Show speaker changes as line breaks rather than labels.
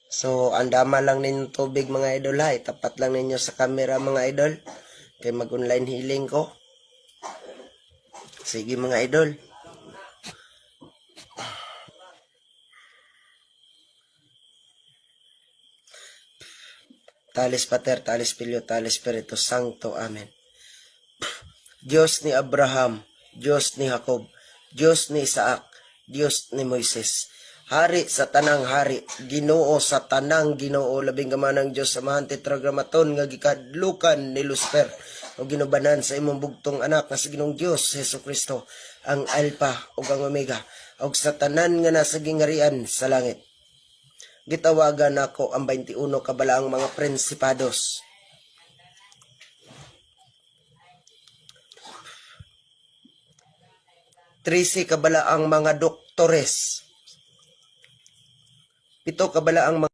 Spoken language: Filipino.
So, andama lang ninyo tubig mga idol ha. Itapat lang ninyo sa camera mga idol. Kay mag-online healing ko. Sige mga idol. Talis Pater, Talis Filio, Talis Spiritu Sancto. Amen. Diyos ni Abraham, Diyos ni Jacob, Diyos ni Isaac, Diyos ni Moises. Hari sa tanang hari, Ginoo sa tanang Ginoo, labing gamanang Diyos samahan tetragramaton nga gikadlukan ni Lucifer o ginubanan sa imong bugtong anak nga sa Ginoong Diyos Hesus Kristo, ang Alpha ug ang Omega, ug sa tanan nga nasa gingarian sa langit. Gitawagan nako ang 21 kabalaang mga prinsipados. Trisi kabalaang mga doktores. 7 kabalaang mga